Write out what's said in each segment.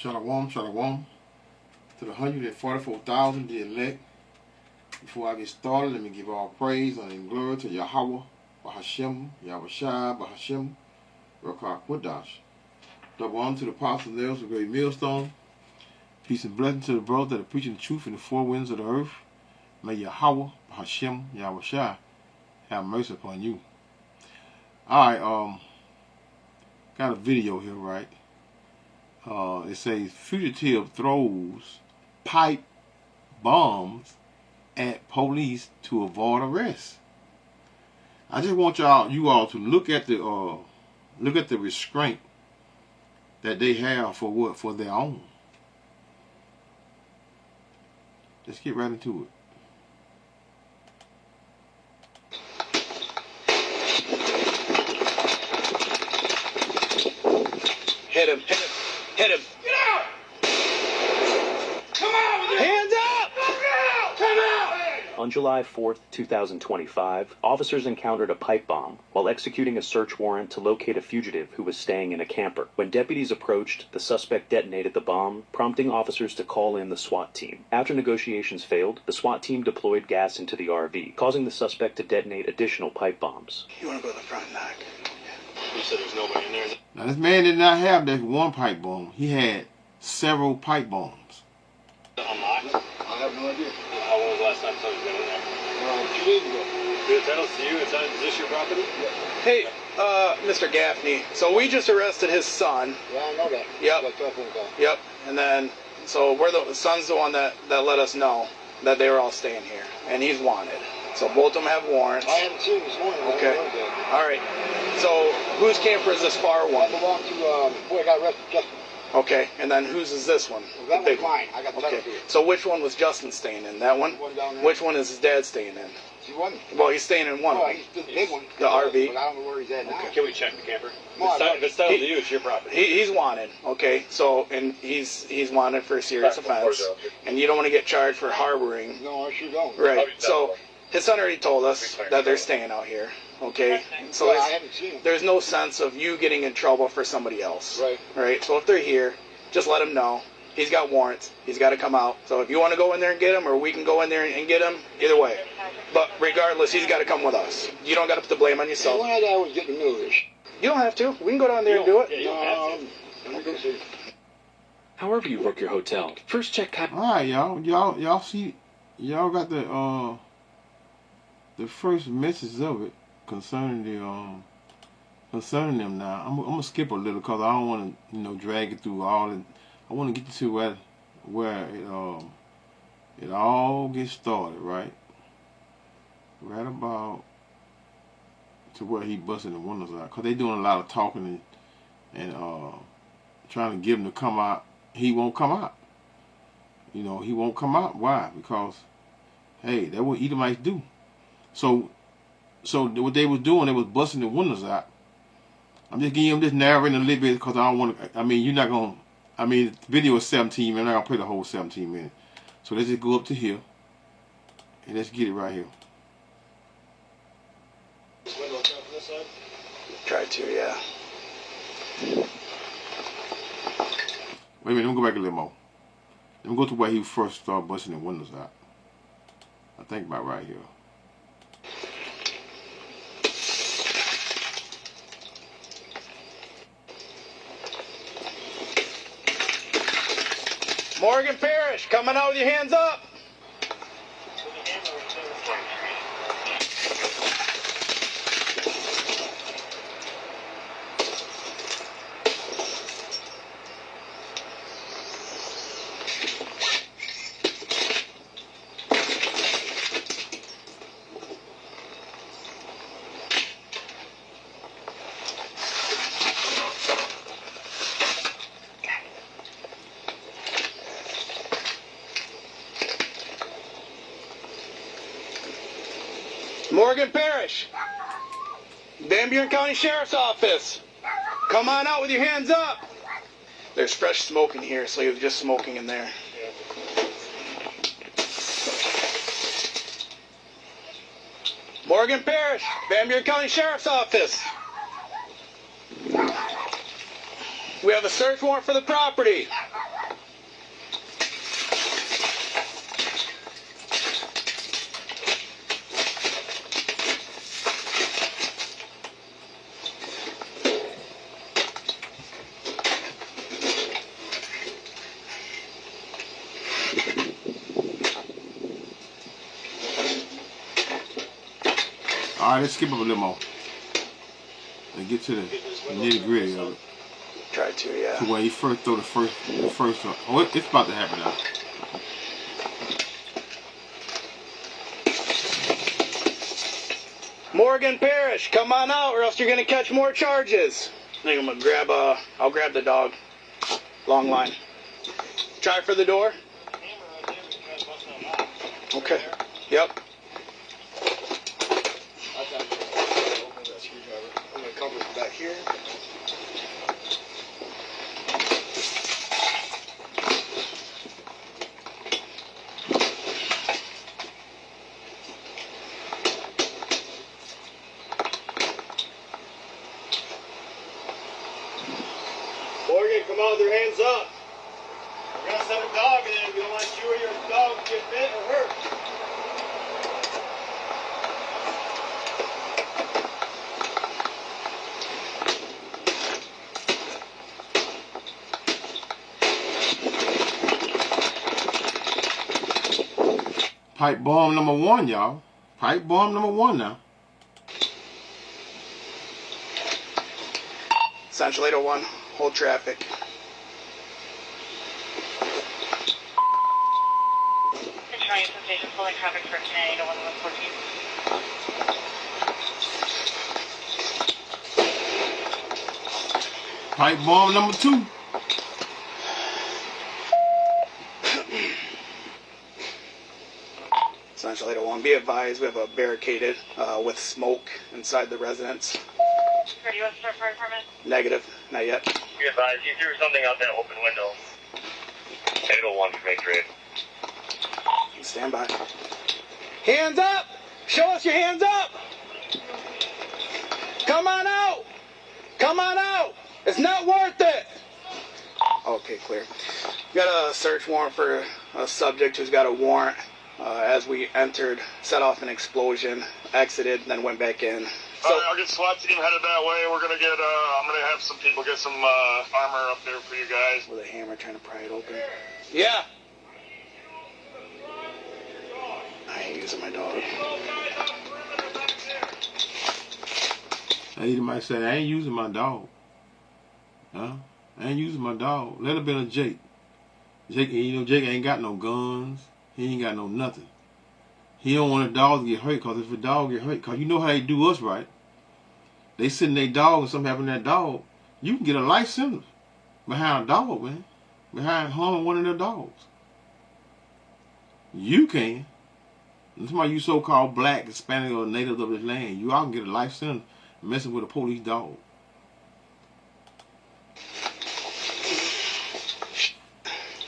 Shalom, shalom to the 144,000 the elect. Before I get started, let me give all praise and glory to Yahweh, Bahashem, Yahushua, Bahashem, Rakah Quadash. Double honor to the apostles and elders of the great millstone. Peace and blessing to the brothers that are preaching the truth in the four winds of the earth. May Yahweh, Bahashem, Yahushua have mercy upon you. Alright, got a video here, right? It says fugitive throws pipe bombs at police to avoid arrest. I just want you all to look at the restraint that they have for their own. Let's get right into it. Hit him, hit him, hit him. Get out! Come out with it! Hands up! Come out! On July 4th, 2025, officers encountered a pipe bomb while executing a search warrant to locate a fugitive who was staying in a camper. When deputies approached, the suspect detonated the bomb, prompting officers to call in the SWAT team. After negotiations failed, the SWAT team deployed gas into the RV, causing the suspect to detonate additional pipe bombs. You want to go to the front, Knock? You said there's nobody in there. Now this man did not have that one pipe bomb. He had several pipe bombs. Unlocked? I have no idea. How long was the last time somebody's been in there? 2 days ago. Did the title to you? Is this your property? Hey, Mr. Gaffney, so we just arrested his son. Yeah, I know that. Yep. That telephone call. Yep. And then, so the son's the one that let us know that they were all staying here. And he's wanted. So both of them have warrants. I haven't seen him this morning. Okay. All right. So whose camper is this far I one? belong to, boy, I got arrested, Justin. Okay. And then whose is this one? Well, that The big one's mine. I got the Okay. title to it. So which one was Justin staying in? That one? One down there. Which one is his dad staying in? See one? Well, he's staying in one of Oh, them. he's the big one. The RV. But I don't know where he's at now. Can we check the camper? No, If it's titled to you, it's your property. He's wanted, okay? So, and he's wanted for a serious offense, and you don't want to get charged for harboring, No, I sure don't. right? So, his son already told us that they're staying out here, okay? So Well, I haven't seen him. there's no sense of you getting in trouble for somebody else, Right. right? So if they're here, just let him know. He's got warrants. He's got to come out. So if you want to go in there and get him, or we can go in there and get him, either way. But regardless, he's got to come with us. You don't got to put the blame on So yourself. why did I always get in the middle of this? You don't have to. We can go down there and do it. Yeah, you don't have to. Let me go see. However you book your hotel, first check Alright, y'all see, y'all got the first message of it concerning them. Now I'm gonna skip a little because I don't want to drag it through all. I want to get to where it all gets started, right about to where he busting the windows out, because they doing a lot of talking and trying to get him to come out. He won't come out. He won't come out. Why? Because hey, that's what Edomites do. So what they was doing, they was busting the windows out. I'm just giving them this narrating a little bit because I don't want to. I mean, you're not gonna. I mean, the video is 17 minutes. I'm not gonna play the whole 17 minutes. So let's just go up to here and let's get it right here. Window up on this side? Try to, yeah. Wait a minute, let me go back a little more. Let me go to where he first started busting the windows out. I think about right here. Morgan Parrish, coming out with your hands up. Morgan Parrish, Van Buren County Sheriff's Office. Come on out with your hands up. There's fresh smoke in here, so he was just smoking in there. Morgan Parrish, Van Buren County Sheriff's Office. We have a search warrant for the property. Alright, let's skip up a little more. And get to the nitty gritty of it. Try to, yeah. To where you first throw the first one. Oh, it's about to happen now. Morgan Parrish, come on out or else you're gonna catch more charges. I think I'm gonna grab I'll grab the dog. Long line. Try for the door. Okay. Yep. I'm gonna cover it back here. Morgan, come out with your hands up. We're gonna send a dog in and we don't want you or your dog to get bit or hurt. Pipe bomb number 1, y'all. Pipe bomb number 1 now. Central 801, hold traffic. Trying some stations pulling traffic for 10 801 114. Pipe bomb number 2. Central 801, be advised we have a barricaded with smoke inside the residence. Are you at the fire department? Negative, not yet. Be advised, you threw something out that open window. 801 for Restraint. Stand by. Hands up! Show us your hands up! Come on out! Come on out! It's not worth it! Okay, clear. Got a search warrant for a subject who's got a warrant. As we entered, set off an explosion, exited, then went back in. So, I'll get SWAT team headed that way. We're gonna get, I'm gonna have some people get some armor up there for you guys. with a hammer trying to pry it open. Yeah! I ain't using my dog. He might say, I ain't using my dog. Huh? I ain't using my dog. Let it been a Jake. Jake ain't got no guns. He ain't got no nothing. He don't want a dog to get hurt, because if a dog get hurt, because you know how they do us, right? They send their dog and something happen to that dog, you can get a life sentence behind a dog, man. Behind harming one of their dogs. You can. That's why you so-called black, Hispanic, or natives of this land. You all can get a life sentence messing with a police dog.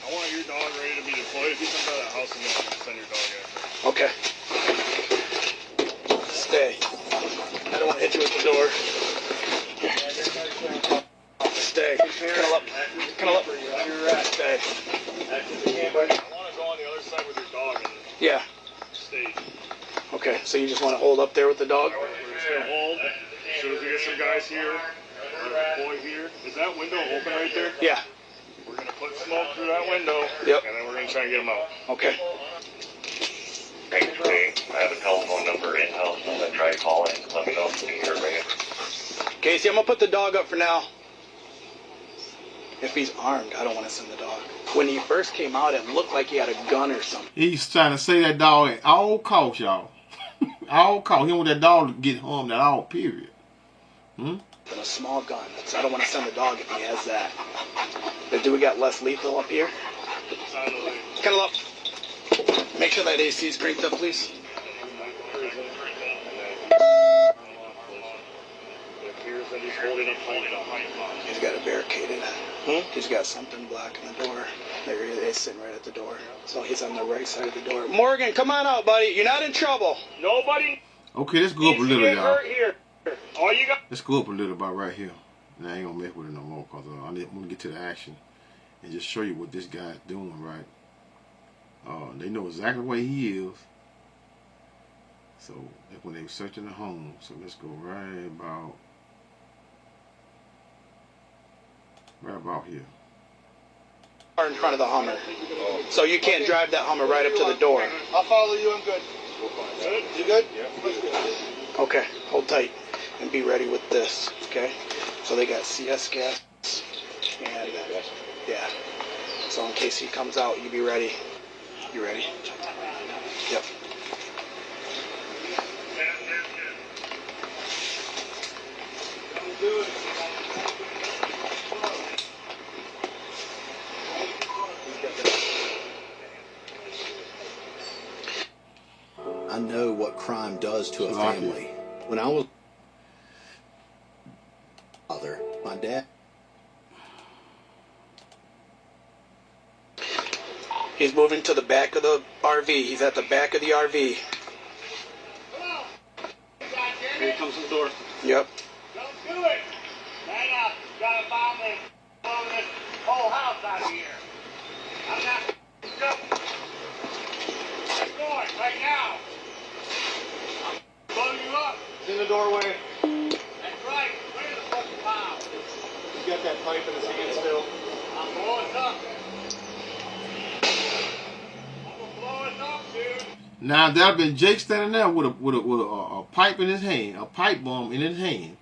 I want your dog ready to be deployed. If you come to that house and send your dog after. Okay. Stay. I don't want to hit you with the door. Stay. Cuddle up. Cuddle up. Stay. I want to go on the other side with your dog and Yeah. stay. Okay, so you just want to hold up there with the dog? We're just gonna hold. As soon as we get some guys here, or a boy here. Is that window open right there? Yeah. We're gonna put smoke through that window. Yep. And then we're gonna try and get them out. Okay. Thanks, Ray. I have a telephone number in-house. I'm going to try calling. Let me know if you can hear ringing. Casey, I'm going to put the dog up for now. If he's armed, I don't want to send the dog. When he first came out, it looked like he had a gun or something. He's trying to say that dog at all costs, y'all. All costs. He don't want that dog to get harmed at all, period. And a small gun. So I don't want to send the dog if he has that. But do we got less lethal up here? It's on the way. Cuddle up. Make sure that AC is cranked up, please. He's got it barricaded. He's got something blocking the door. There he is, sitting right at the door. So he's on the right side of the door. Morgan, come on out, buddy. You're not in trouble. Nobody Okay, let's go up a needs to little, get y'all. hurt here. All you got. Let's go up a little about right here. And I ain't gonna mess with it no more, because I'm gonna get to the action and just show you what this guy's doing, right? They know exactly where he is. So that's when they were searching the home. So let's go right about here. In front of the Hummer. So you can't drive that Hummer right up to the door. I'll follow you. I'm good. Good? You good? Yeah. Okay, hold tight and be ready with this, okay? So they got CS gas and, yeah. So in case he comes out, you be ready. You ready? Yep. I know what crime does to a family. When I was father, my dad. He's moving to the back of the RV. He's at the back of the RV. Here comes the door. Yep. Don't do it. Man up. Got a bomb and blow this whole house out of here. I'm not stuck. I'm going right now. I'll blow you up. It's in the doorway. That's right. Where's the fucking bomb? He's got that pipe in his hand still. I'm blowing up. I'm gonna blow it up, dude. Now that'd been Jake standing there with a pipe in his hand, a pipe bomb in his hand.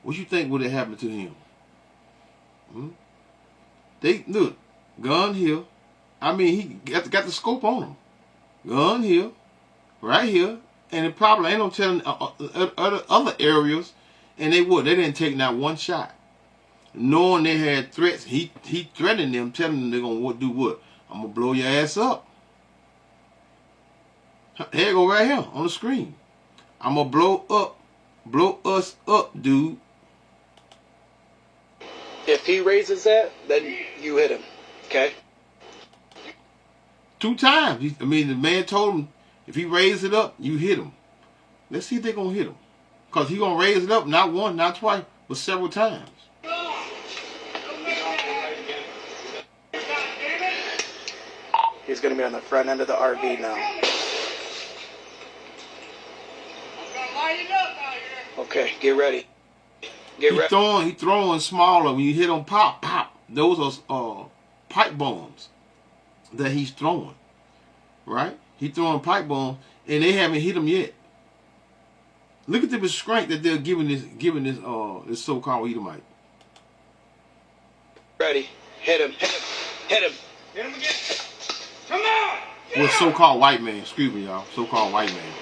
What you think would have happened to him? They look, gun here. I mean, he got the scope on him. Gun here, right here, and it probably ain't no telling other areas. And they didn't take not one shot, knowing they had threats. He threatened them, telling them they're gonna do what? I'm gonna blow your ass up. Here you go right here on the screen. I'm gonna blow us up, dude. If he raises that, then you hit him. Okay? 2 times. The man told him if he raised it up, you hit him. Let's see if they're gonna hit him. Because he's gonna raise it up not one, not twice, but several times. He's gonna be on the front end of the RV now. Okay, get ready. Get ready. He throwing smaller. When you hit them, pop, pop. Those are pipe bombs that he's throwing. Right? He throwing pipe bombs, and they haven't hit him yet. Look at the restraint that they're giving this so-called Edomite. Ready? Hit him. Hit him. Hit him. Hit him again. Come on. Well, so-called white man. Excuse me, y'all. So-called white man.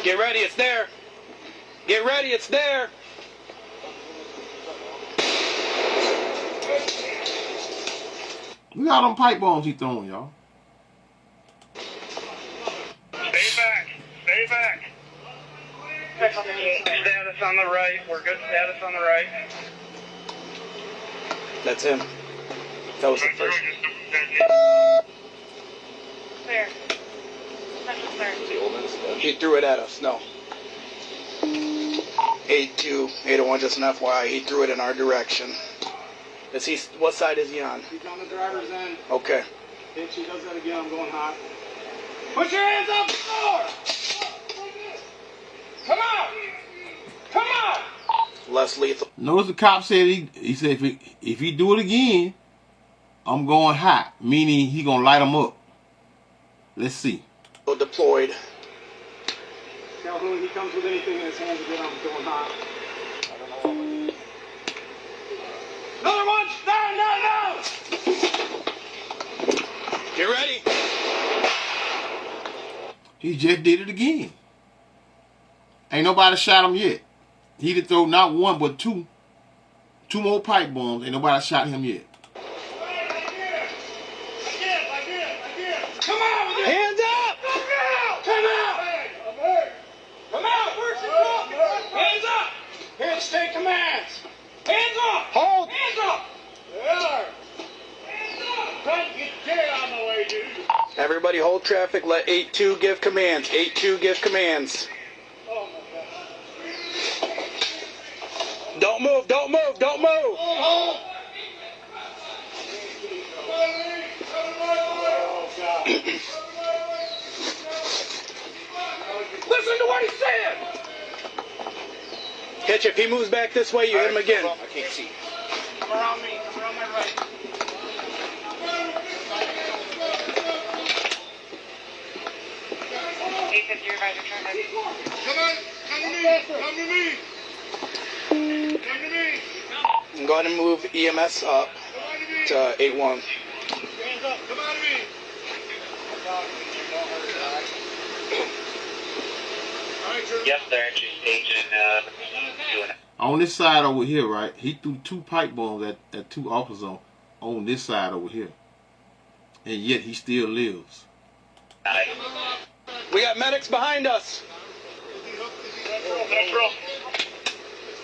Get ready. It's there. Get ready. It's there. Look at all them pipe bombs he throwing, y'all. Stay back. Stay back. Status on the right. We're good. Status on the right. That's him. That was the first. Clear. Central clear. He threw it at us. No. 8-2, 801, just an FYI. He threw it in our direction. Is he? What side is he on? He's on the driver's end. Okay. If she does that again, I'm going hot. Put your hands up the floor! Come on! Come on! Less lethal. Notice the cop said he said if he do it again, I'm going hot, meaning he gonna light him up. Let's see. Deployed. Tell him he comes with anything in his hands again, I'm going hot. Another one! No! Get ready. He just did it again. Ain't nobody shot him yet. He did throw not one but two more pipe bombs. Ain't nobody shot him yet. Come on with it! Hands up! Come out! Come out! Where's the book? Hands up! Here, state commands. Hands up! Hold! Hands up! There! Hands up! Try to get dead out of the way, dude. Everybody hold traffic. Let 8-2 give commands. 8-2 give commands. Oh my God. Don't move! Don't move! Don't move! Oh God. Listen to what he's saying! Hitch, if he moves back this way, you hit him again. I can't see. Come around me. Come around my right. Your advisor turned in. Come on. Go ahead and move EMS up to 8-1. Yes, sir. She's staging, doing it. On this side over here, right? He threw 2 pipe bombs at 2 officers on this side over here. And yet he still lives. We got medics behind us. Central.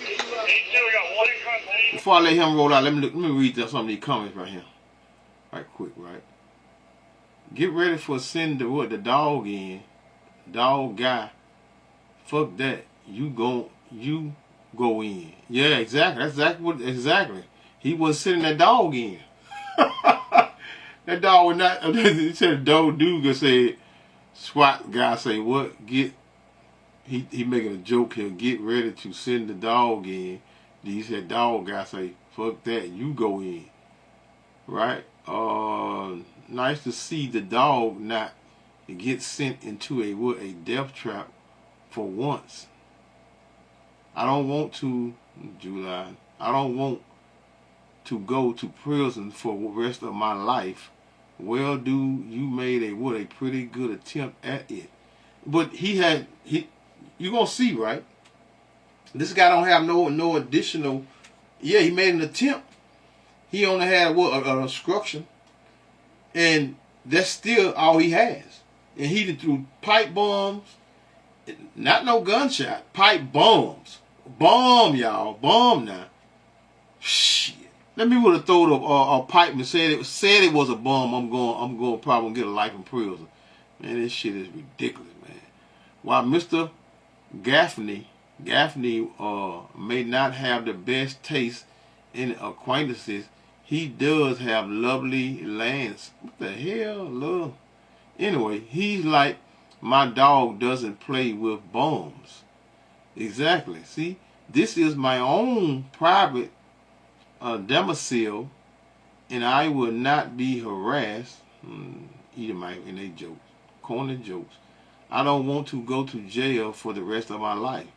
8-2, we got 1 in custody. Before I let him roll out, let me read some of these comments right here. Right quick, right? Get ready for sending the dog in. Dog guy. Fuck that. You go in. Yeah, exactly. That's exactly. He was sending that dog in. That dog was not. He said the dude gonna say, SWAT guy say what? He making a joke here. Get ready to send the dog in. He said dog guy say, fuck that. You go in. Right? Nice to see the dog not get sent into a death trap for once. I don't want to, July. I don't want to go to prison for the rest of my life. Well, dude, you made a pretty good attempt at it. But you gonna see, right? This guy don't have no additional. Yeah, he made an attempt. He only had an obstruction, and that's still all he has. And he threw pipe bombs, not no gunshot, pipe bombs. Bomb, y'all. Bomb now. Shit. Let me would have thrown a pipe and said it was a bomb. I'm going probably get a life in prison. Man, this shit is ridiculous, man. While Mr. Gaffney may not have the best taste in acquaintances, he does have lovely lands. What the hell, love? Anyway, he's like, my dog doesn't play with bombs. Exactly. See, this is my own private domicile, and I will not be harassed. Either my and they jokes, corny jokes. I don't want to go to jail for the rest of my life.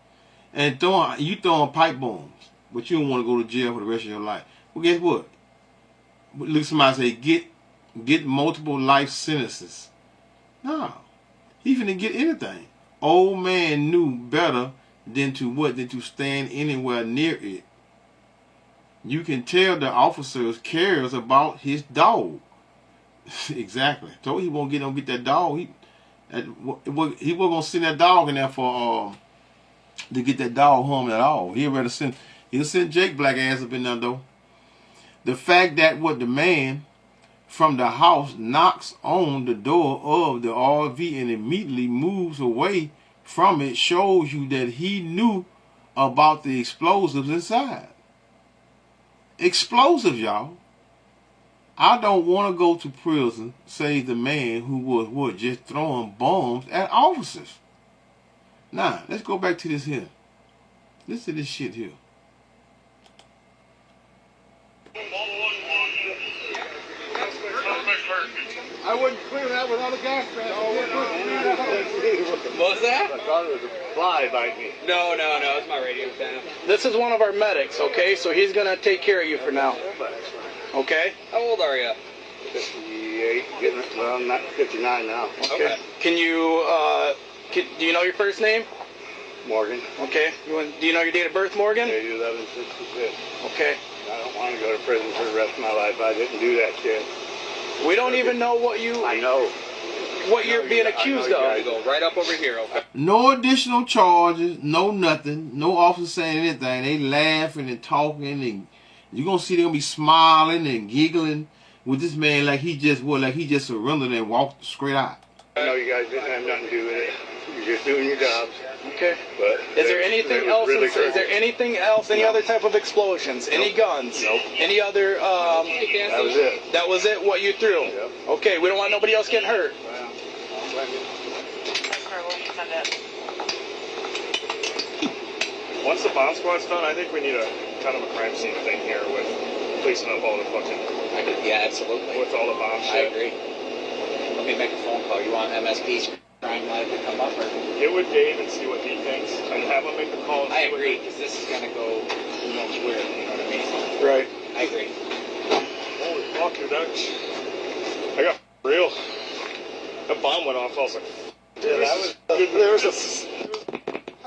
And throwing pipe bombs, but you don't want to go to jail for the rest of your life. Well, guess what? Look, somebody say get multiple life sentences. No, he finna get anything. Old man knew better than to stand anywhere near it. You can tell the officers cares about his dog. Exactly. Told he won't get that dog. He was gonna send that dog in there for to get that dog home at all. He'll send Jake Black ass up in there though. The fact that the man from the house knocks on the door of the RV and immediately moves away from it shows you that he knew about the explosives inside. Explosives, y'all. I don't want to go to prison, says the man who was just throwing bombs at officers. Now, let's go back to this here. Listen to this shit here. I wouldn't clear that without a gas mask. What was that? I thought it was a fly biting me. No, it's my radio fan. This is one of our medics, okay? So he's gonna take care of you for now. Okay? How old are you? 58, well, I'm not 59 now. Okay. Can you, do you know your first name? Morgan. Okay. Do you know your date of birth, Morgan? 1166. Okay. I don't want to go to prison for the rest of my life. I didn't do that shit. We don't even know what I know. What you're being accused of. You go right up over here, okay? No additional charges, no nothing, no officer saying anything. They laughing and talking, and you're gonna see they're gonna be smiling and giggling with this man like he just surrendered and walked straight out. I know you guys didn't have nothing to do with it. You're just doing your jobs. Okay. But is there anything else? Really is there anything else? Any other type of explosions? Any guns? Nope. Any other? That was it. That was it. What you threw? Yep. Okay. We don't want nobody else getting hurt. Well, once the bomb squad's done, I think we need a kind of a crime scene thing here with placing up all the fucking. Yeah, absolutely. With all the bomb I shit. agree. Let me make a phone call. You want MSPs? crime live to come up, or Get with Dave and see what he thinks, and have him make a call. I agree, because this is gonna go who knows where. You know what I mean? Right. I agree. Holy fuck, dude, I got real. That bomb went off. I was like, Yeah, that was. there was a.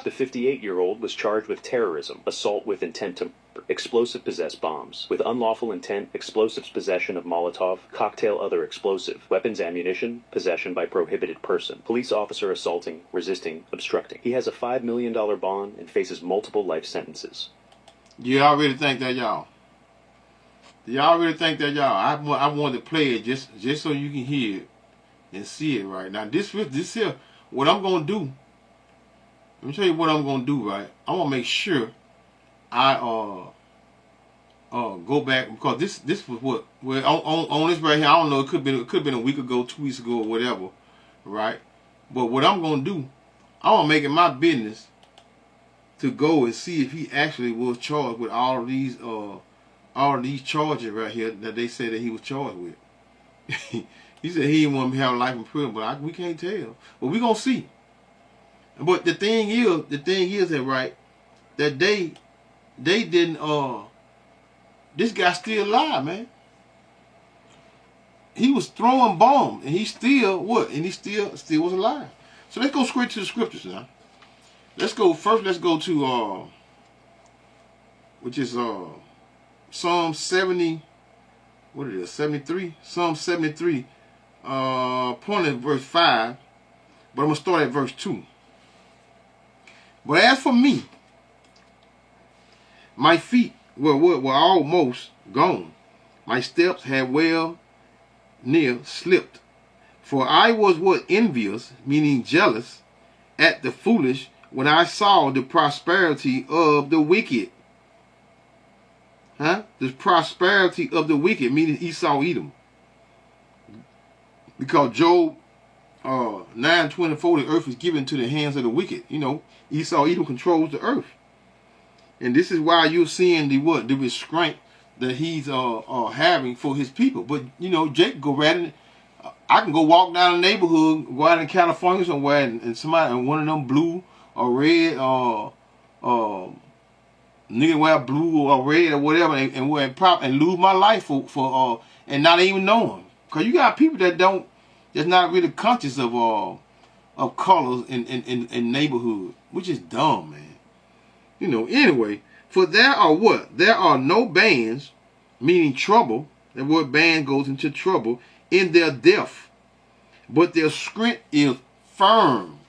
The 58-year-old was charged with terrorism, assault with intent to murder, explosive possessed bombs, with unlawful intent, explosives possession of Molotov, cocktail other explosive, weapons ammunition, possession by prohibited person, police officer assaulting, resisting, obstructing. He has a $5 million bond and faces multiple life sentences. Y'all really think that, y'all? Y'all really think that, y'all? I wanted to play it just so you can hear it and see it right now. This here, what I'm gonna do. Let me tell you what I'm gonna do. Right, I'm gonna make sure I go back, because this was what on this right here. I don't know. It could have been a week ago, 2 weeks ago, or whatever. Right, but what I'm gonna do, I'm gonna make it my business to go and see if he actually was charged with all of these charges right here that they said that he was charged with. He said he didn't want to have life in prison, but we can't tell. But we gonna see. But the thing is that, right, that they didn't this guy's still alive, man. He was throwing bombs and he still what? And he still was alive. So let's go straight to the scriptures now. Let's go to which is Psalm 70, what it is, 73? Psalm 73, point at verse 5, but I'm gonna start at verse 2. But as for me, my feet were almost gone. My steps had well near slipped. For I was envious, meaning jealous, at the foolish, when I saw the prosperity of the wicked. The prosperity of the wicked, meaning Esau, Edom. Because Job 9:24, the earth is given to the hands of the wicked. You know, Esau, Edom controls the earth. And this is why you're seeing the restraint that he's having for his people. But, you know, Jake go right in. I can go walk down the neighborhood, go out in California somewhere, and somebody, and one of them blue or red nigga wear blue or red or whatever, and wear prop and lose my life for and not even know him. Cause you got people that's not really conscious of colors in neighborhood, which is dumb, man. You know. Anyway, for there are what? There are no bands, meaning trouble. The word band goes into trouble in their death, but their strength is firm.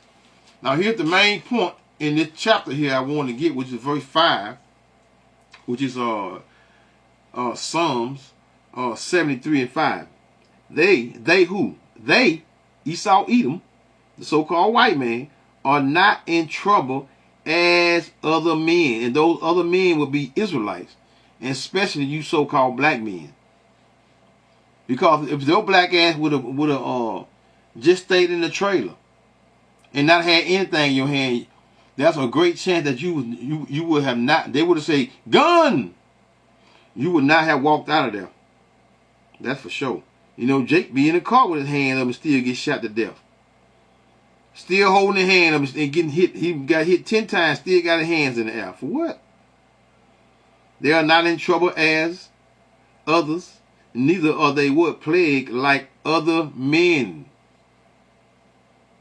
Now here's the main point in this chapter here I want to get, which is verse 5, which is Psalms 73 and 5. They who? They, Esau, Edom, the so-called white man, are not in trouble as other men. And those other men would be Israelites, and especially you so-called black men. Because if your black ass would have just stayed in the trailer and not had anything in your hand, that's a great chance that you would have not. They would have said gun. You would not have walked out of there. That's for sure. You know, Jake be in the car with his hand up and still get shot to death. Still holding his hand up and getting hit. He got hit 10 times. Still got his hands in the air. For what? They are not in trouble as others. Neither are they plagued like other men.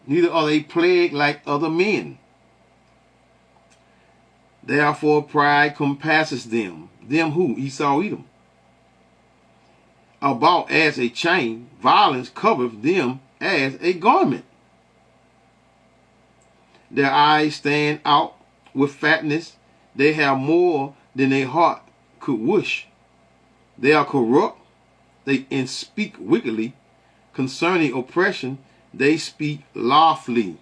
Neither are they plagued like other men. Therefore pride compasses them. Them who? Esau, Edom. About as a chain, violence covereth them as a garment. Their eyes stand out with fatness. They have more than their heart could wish. They are corrupt. And speak wickedly. Concerning oppression, they speak lawfully.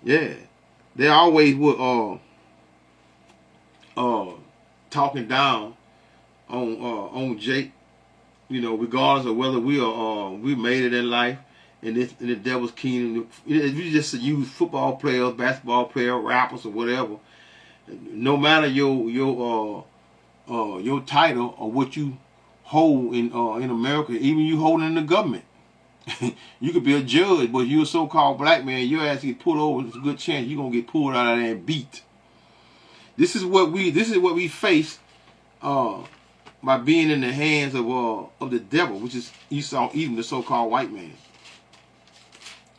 Yeah. They always would talking down on Jake, you know, regardless of whether we made it in life in the devil's kingdom. If you just use football players, basketball players, rappers, or whatever, no matter your title or what you hold in America, even you holding in the government, You could be a judge, but you're a so-called black man, your ass get pulled over, there's a good chance you're gonna get pulled out of there and beat. This is what we face by being in the hands of the devil, which is Esau, even the so-called white man.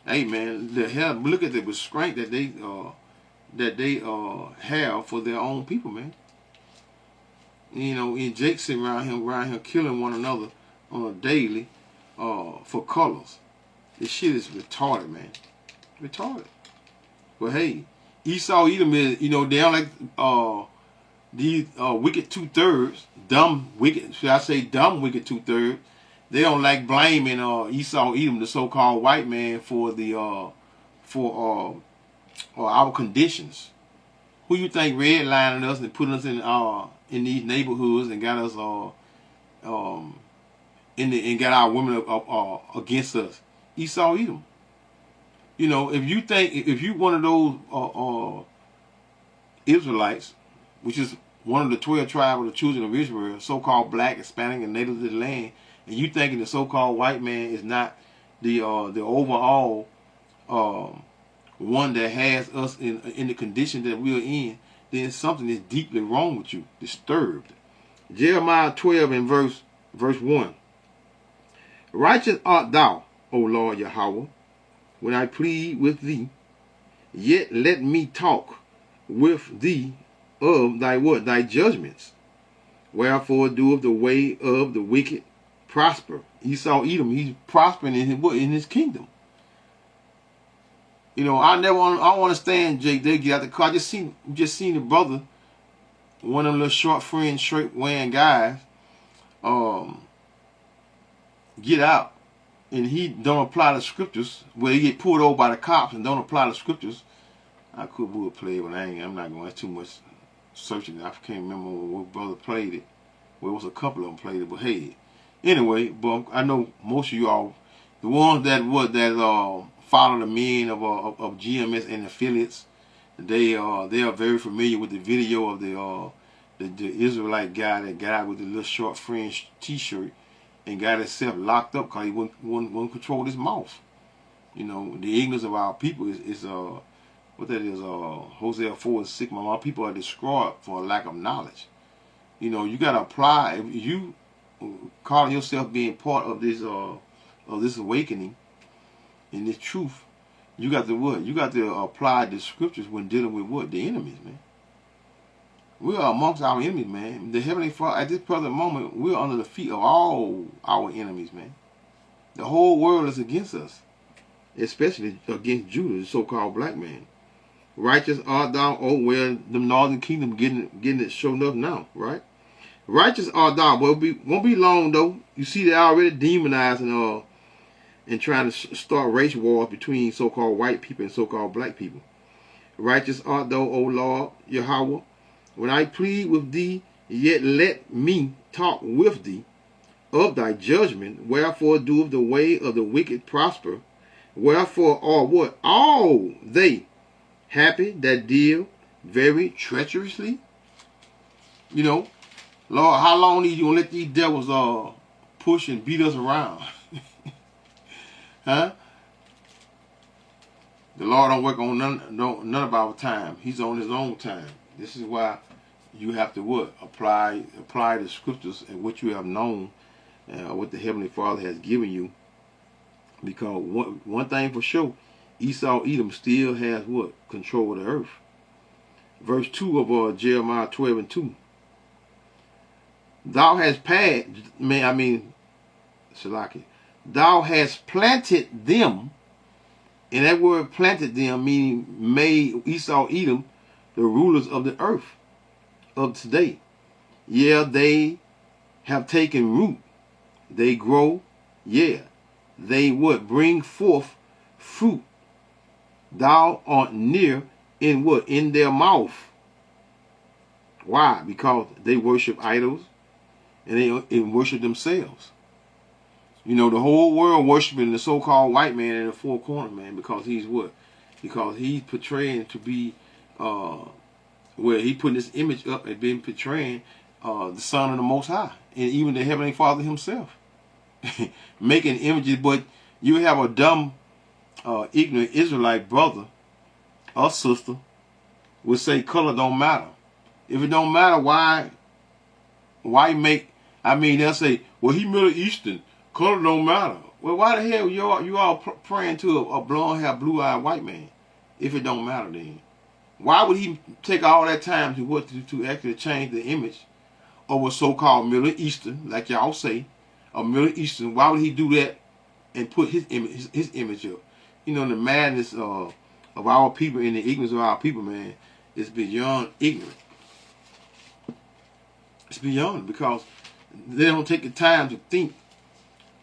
Hey man, the hell, look at the restraint that they have for their own people, man. You know, and Jake sitting around here killing one another on a daily for colors. This shit is retarded, man. Retarded. But hey, Esau, Edom is, you know, they don't like these wicked 2/3, dumb wicked. Should I say dumb wicked 2/3? They don't like blaming Esau, Edom, the so-called white man, for our conditions. Who you think redlining us and putting us in these neighborhoods and got us and got our women against us? Esau, Edom. You know, if you one of those Israelites, which is one of the 12 tribes of the children of Israel, so-called black, Hispanic, and native to the land, and you thinking the so-called white man is not the overall one that has us in the condition that we are in, then something is deeply wrong with you, disturbed. Jeremiah 12 and verse 1. Righteous art thou, O Lord Yahweh, when I plead with thee, yet let me talk with thee of thy what? Thy judgments. Wherefore doeth the way of the wicked prosper. Esau, Edom, he's prospering in his kingdom. You know, I don't understand, Jake. They get out the car. I just seen the brother, one of them little short friend, straight wearing guys, get out, and he don't apply the scriptures. Well, he get pulled over by the cops and don't apply the scriptures. I could would play it, but I'm not going. That's too much searching. I can't remember what brother played it. Well, it was a couple of them played it, but hey, anyway. But I know most of y'all, the ones that follow the men of GMS and affiliates, they are very familiar with the video of the Israelite guy that got out with the little short fringe T-shirt and got himself locked up because he wouldn't control his mouth. You know, the ignorance of our people is what that is. Hosea 4:6. My people are destroyed for a lack of knowledge. You know, you gotta apply. If you calling yourself being part of this awakening in this truth, you got to what? You got to apply the scriptures when dealing with what? The enemies, man. We are amongst our enemies, man. The Heavenly Father, at this present moment, we're under the feet of all our enemies, man. The whole world is against us, especially against Judah, the so-called black man. Righteous art thou, oh well, the northern kingdom getting it shown up now, right? Righteous art thou, but won't be long though. You see, they're already demonizing and trying to start race wars between so-called white people and so-called black people. Righteous art thou, O Lord Yahweh, when I plead with thee, yet let me talk with thee of thy judgment. Wherefore doeth the way of the wicked prosper? Wherefore are what? All they happy that deal very treacherously? You know, Lord, how long are you gonna let these devils push and beat us around? Huh? The Lord don't work on none of our time. He's on his own time. This is why you have to what? Apply the scriptures and what you have known, what the Heavenly Father has given you. Because one thing for sure, Esau, Edom still has what? Control of the earth. Verse 2 of Jeremiah 12 and 2. Thou hast Shalaki. Thou hast planted them, and that word planted them meaning made Esau, Edom, the rulers of the earth of today. Yeah, they have taken root. They grow. Yeah, they would bring forth fruit. Thou art near in what? In their mouth. Why? Because they worship idols and they worship themselves. You know, the whole world worshiping the so-called white man in the four corners, man, because he's what? Because he's portraying to be, where he putting this image up and been portraying the Son of the Most High, and even the Heavenly Father himself. Making images, but you have a dumb, ignorant Israelite brother or sister would say color don't matter. If it don't matter, why make? I mean, they'll say, well, he Middle Eastern, color don't matter. Well, why the hell you all praying to a blonde hair, blue eyed white man? If it don't matter, then why would he take all that time to actually change the image of a so-called Middle Eastern, like y'all say, a Middle Eastern? Why would he do that and put his image up? You know, the madness of our people and the ignorance of our people, man, is beyond ignorant. It's beyond, because they don't take the time to think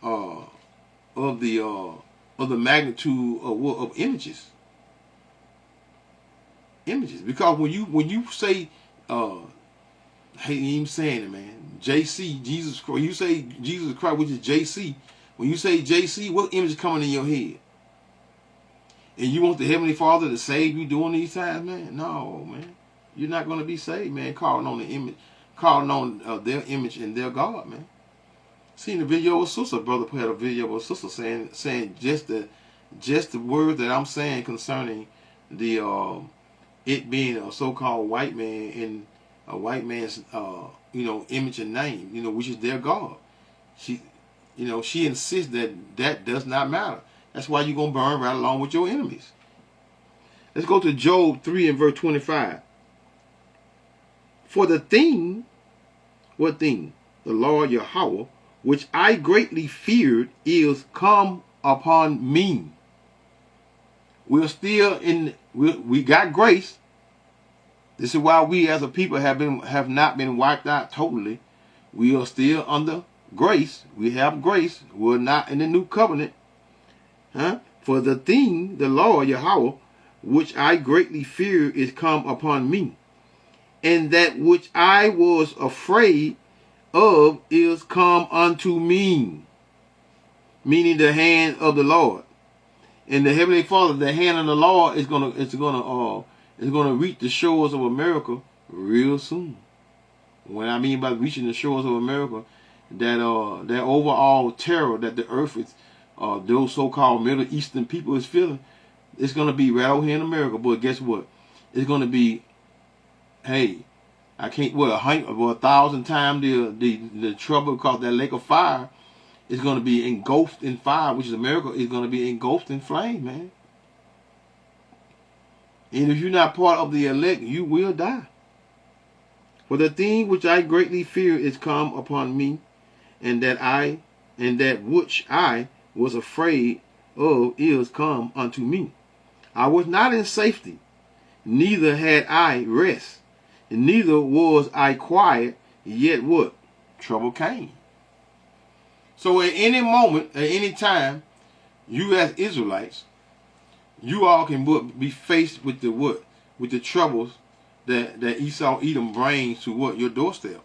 of the magnitude of images. Because when you say, I hate even saying it, man, JC, Jesus Christ, you say Jesus Christ, which is JC. When you say JC, what image is coming in your head? And you want the Heavenly Father to save you during these times, man? No, man. You're not going to be saved, man, calling on the image, calling on their image and their God, man. Seen a video of a sister, brother had a video of a sister saying just the word that I'm saying concerning the it being a so-called white man in a white man's image and name, which is their God. She insists that does not matter. That's why you're going to burn right along with your enemies. Let's go to Job 3 and verse 25. For the thing, what thing? The Lord Yahweh, which I greatly feared, is come upon me. We're still we got grace. This is why we as a people have not been wiped out totally. We are still under grace. We have grace. We're not in the new covenant. For the thing, the Lord Yahweh, which I greatly fear, is come upon me. And that which I was afraid of is come unto me. Meaning the hand of the Lord. And the Heavenly Father, the hand of the Lord is gonna reach the shores of America real soon. When I mean by reaching the shores of America, that overall terror that the earth is, those so-called Middle Eastern people is feeling, it's gonna be right over here in America. But guess what? It's gonna be, hey, I can't 1,000 times the trouble, because that lake of fire is going to be engulfed in fire, which is America, is going to be engulfed in flame, man. And if you're not part of the elect, you will die. For the thing which I greatly fear is come upon me, and that which I was afraid of is come unto me. I was not in safety, neither had I rest, and neither was I quiet, yet what? Trouble came. So at any moment, at any time, you as Israelites, you all can be faced with the troubles that Esau Edom brings to your doorstep.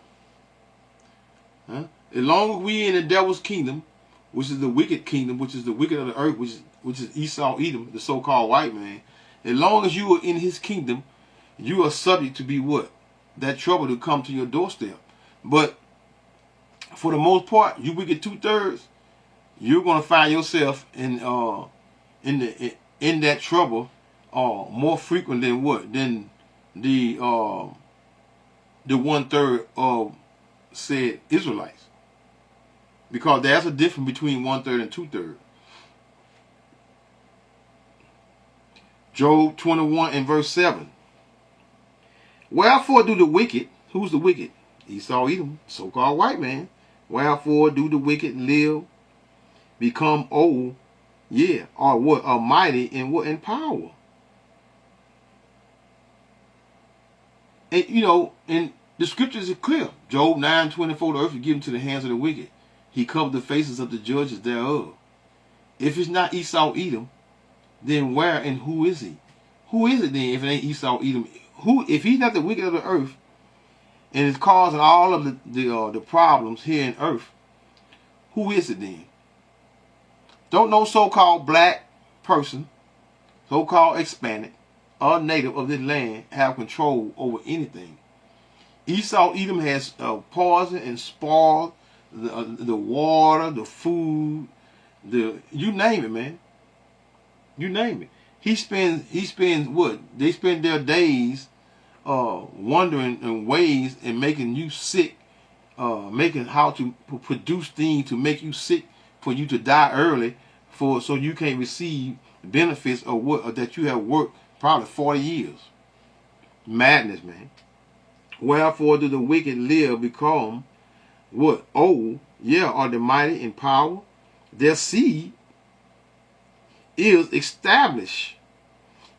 As long as we in the devil's kingdom, which is the wicked kingdom, which is the wicked of the earth, which is Esau Edom, the so-called white man. As long as you are in his kingdom, you are subject to be what? That trouble to come to your doorstep. But for the most part, you wicked 2/3, you're going to find yourself in that trouble more frequent than what? Than the 1/3 of said Israelites. Because there's a difference between 1/3 and 2/3. Job 21 and verse 7. Wherefore do the wicked, who's the wicked? Esau Edom, so-called white man. Wherefore do the wicked live, become old, or what? Are mighty in what? In power. And and the scriptures are clear. Job 9:24, the earth is given to the hands of the wicked. He covered the faces of the judges thereof. If it's not Esau Edom, then where and who is he? Who is it then if it ain't Esau Edom? If he's not the wicked of the earth and is causing all of the problems here in earth, who is it then? Don't no so-called black person, so-called Hispanic, or native of this land have control over anything. Esau Edom has poisoned and spoiled the water, the food, you name it, man. You name it. He spends what? They spend their days wondering in ways and making you sick, making how to produce things to make you sick for you to die early, so you can't receive benefits of what or that you have worked probably 40 years. Madness, man. Wherefore do the wicked live become what? Old, yeah, are the mighty in power. Their seed is established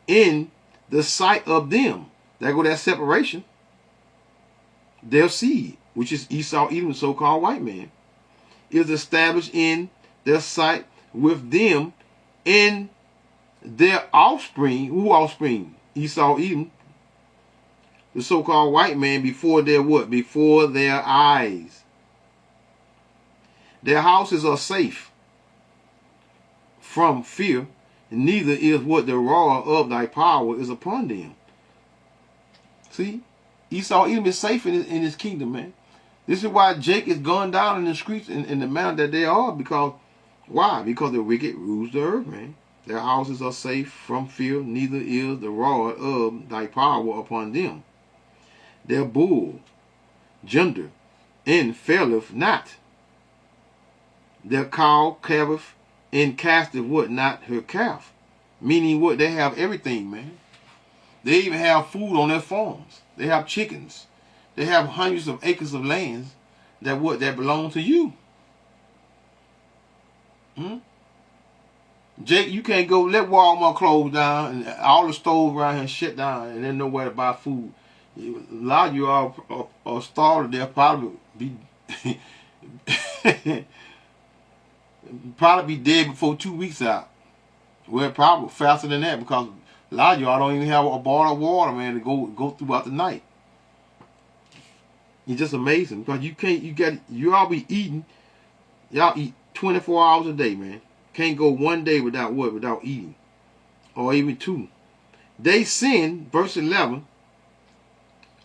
in the sight of them. There go that separation. Their seed, which is Esau, Edom, the so-called white man, is established in their sight with them in their offspring. Who offspring? Esau, Edom, the so-called white man, before their what? Before their eyes. Their houses are safe from fear, neither is what the roar of thy power is upon them. See, Esau, Edom is safe in his kingdom, man. This is why Jake is going down in the streets in the manner that they are, because why? Because the wicked rules the earth, man. Their houses are safe from fear, neither is the rod of thy power upon them. Their bull, gender, and faileth not. Their cow calveth and casteth what? Not her calf. Meaning what? They have everything, man. They even have food on their farms. They have chickens. They have hundreds of acres of lands that belong to you. Jake, you can't go. Let Walmart close down and all the stores around here shut down, and there's nowhere to buy food. A lot of you are starved. They'll probably be probably be dead before 2 weeks out. Well, probably faster than that, because a lot of y'all don't even have a bottle of water, man, to go throughout the night. It's just amazing, because you all be eating. Y'all eat 24 hours a day, man. Can't go one day without what? Without eating, or even 2. They sin, verse 11,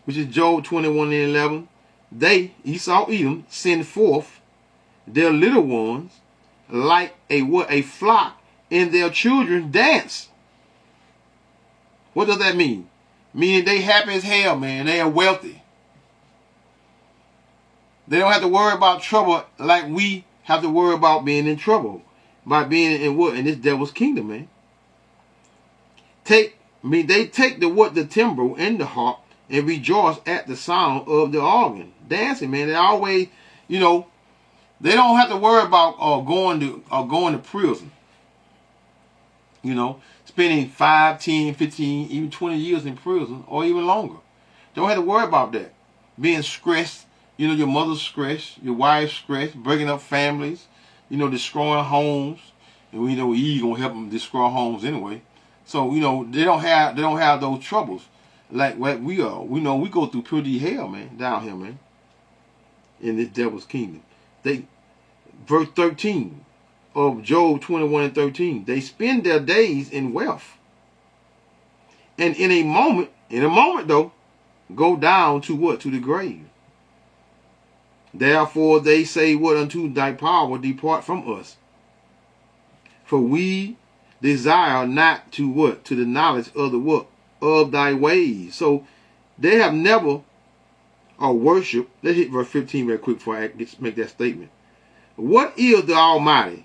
which is Job 21 and 11. They, Esau, Edom, send forth their little ones like a flock, and their children dance. What does that mean? Meaning they happy as hell, man. They are wealthy. They don't have to worry about trouble like we have to worry about being in trouble. By being in what? In this devil's kingdom, man. They take the timbrel and the harp and rejoice at the sound of the organ. Dancing, man. They always, they don't have to worry about going to prison. Spending 5, 10, 15, even 20 years in prison, or even longer. Don't have to worry about that. Being stressed, your mother's stressed, your wife's stressed, breaking up families, destroying homes. And we know Eve gonna help them destroy homes anyway. So, they don't have those troubles like what we are. We know we go through pretty hell, man, down here, man. In this devil's kingdom. Verse 13 of Job 21 and 13. They spend their days in wealth. And in a moment though, go down to what? To the grave. Therefore they say, what unto thy power depart from us? For we desire not to what? To the knowledge of the what? Of thy ways. So they have never worship. Let's hit verse 15 real quick before I make that statement. What is the Almighty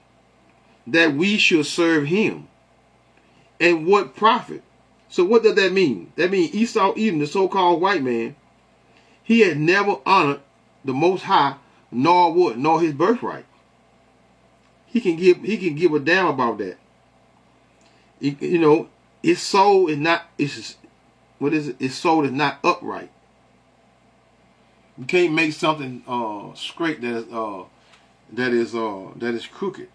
that we should serve him? And what profit? So what does that mean? That means Esau, Edom, the so-called white man, he had never honored the Most High, nor his birthright. He can give a damn about that. His soul is not. His soul is not upright. You can't make something straight that is crooked,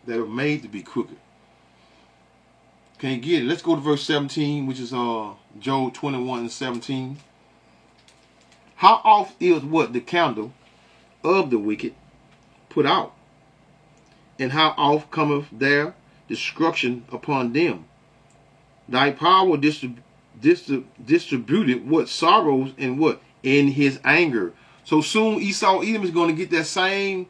that is made to be crooked. Can't get it. Let's go to verse 17, which is Job 21 and 17. How oft is what? The candle of the wicked put out? And how oft cometh their destruction upon them? Thy power distributed what? Sorrows and what? In his anger. So soon Esau, Edom is going to get that same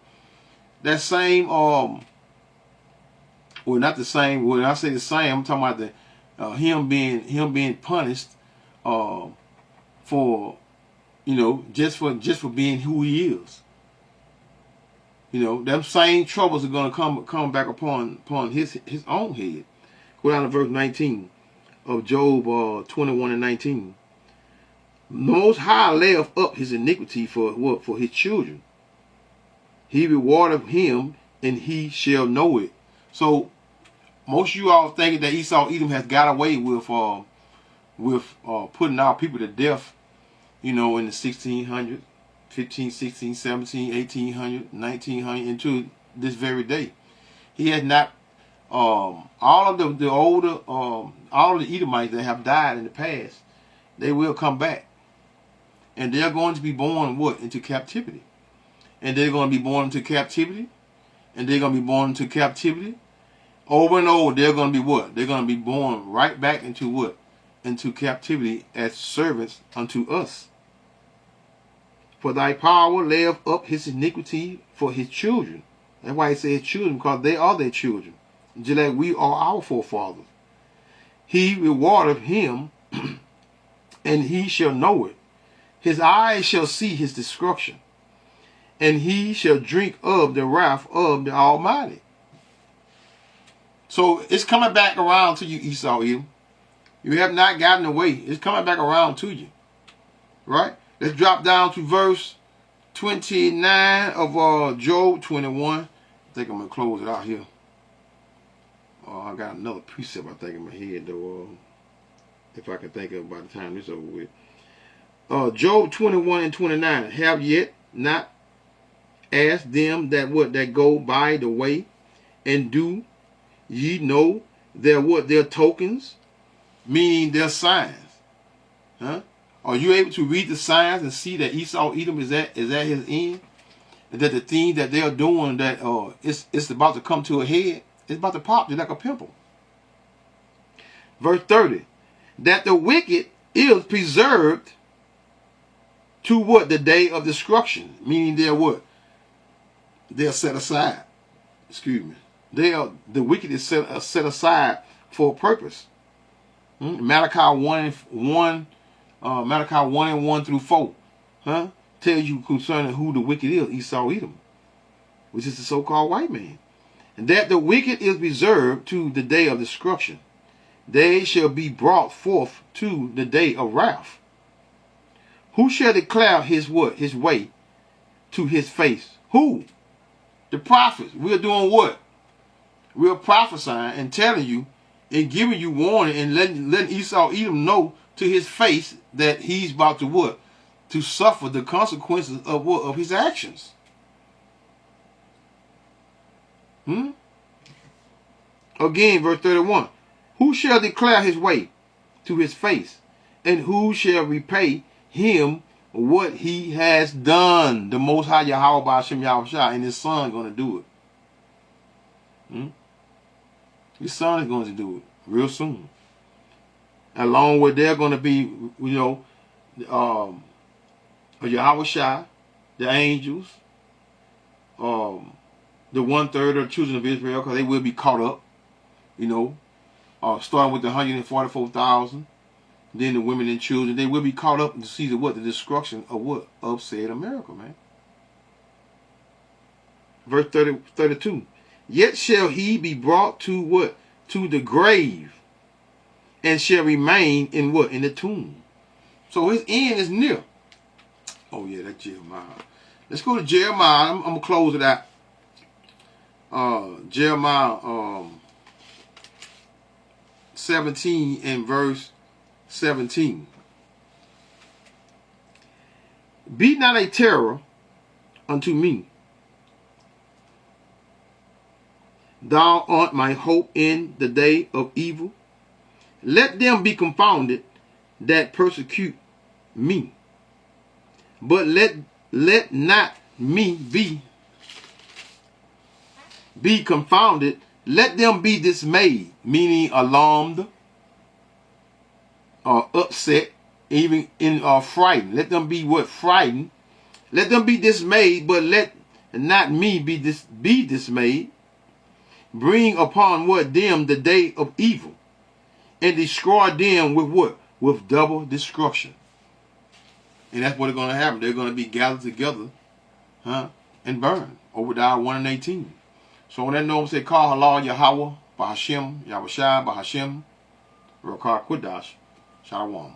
well, not the same. When I say the same, I'm talking about the him being punished for, you know, just for being who he is. You know, them same troubles are gonna come back upon his own head. Go down to verse 19 of Job 21 and 19. The Most High layeth up his iniquity for what? For his children. He rewardeth him, and he shall know it. So most of you all thinking that Esau Edom has got away with putting our people to death, you know, in the 1600s, 15, 16, 17, 1800, 1900, into this very day. He has not. All of the older, all of the Edomites that have died in the past, they will come back, and they're going to be born what? Into captivity, and they're going to be born into captivity, and they're going to be born into captivity. Over and over, they're going to be what? They're going to be born right back into what? Into captivity as servants unto us. For thy power layeth up his iniquity for his children. That's why he says children, because they are their children. Just like we are our forefathers. He rewardeth him, and he shall know it. His eyes shall see his destruction, and he shall drink of the wrath of the Almighty. So it's coming back around to you, Esau Edom. You have not gotten away. It's coming back around to you. Right? Let's drop down to verse 29 of Job 21. I think I'm going to close it out here. I got another precept, I think, in my head, though, if I can think of it by the time this is over with. Job 21 and 29. Have yet not asked them that go by the way, and do ye know their tokens, meaning their signs? Huh? Are you able to read the signs and see that Esau Edom is at his end? And that the thing that they are doing, that it's about to come to a head? It's about to pop just like a pimple. Verse 30. That the wicked is preserved to what? The day of destruction. Meaning they're what? They're set aside. Excuse me. The wicked is set aside for a purpose. Malachi 1 and 1 through 4. Tells you concerning who the wicked is, Esau Edom, which is the so-called white man. And that the wicked is reserved to the day of destruction. They shall be brought forth to the day of wrath. Who shall declare his what? His way to his face? Who? The prophets. We're doing what? We're prophesying and telling you and giving you warning and letting Esau Edom know to his face that he's about to what? To suffer the consequences of what? Of his actions. Again, verse 31. Who shall declare his way to his face? And who shall repay him what he has done? The Most High Yahweh Ba'ashem Yahushua and his son going to do it. His son is going to do it real soon. Along with they're going to be, you know, Yahushua, the angels, the 1/3 of the children of Israel, because they will be caught up, you know, starting with the 144,000, then the women and children, they will be caught up to see the destruction of what? Of said America, man. Verse 32. Yet shall he be brought to what? To the grave, and shall remain in what? In the tomb. So his end is near. Oh yeah, that's Jeremiah. Let's go to Jeremiah. I'm gonna close it out. Jeremiah 17 and verse 17. Be not a terror unto me. Thou art my hope in the day of evil. Let them be confounded that persecute me. But let not me be confounded. Let them be dismayed, meaning alarmed or upset, even frightened. Let them be what? Frightened. Let them be dismayed, but let not me be dismayed. bring upon what them the day of evil, and destroy them with what? With double destruction. And that's what's going to happen. They're going to be gathered together, and burned. Obadiah 1:18. So when that note say, call halal Yahweh, Bahashem, Yahushua, Bahashem, Rakar Kudash, Shalom.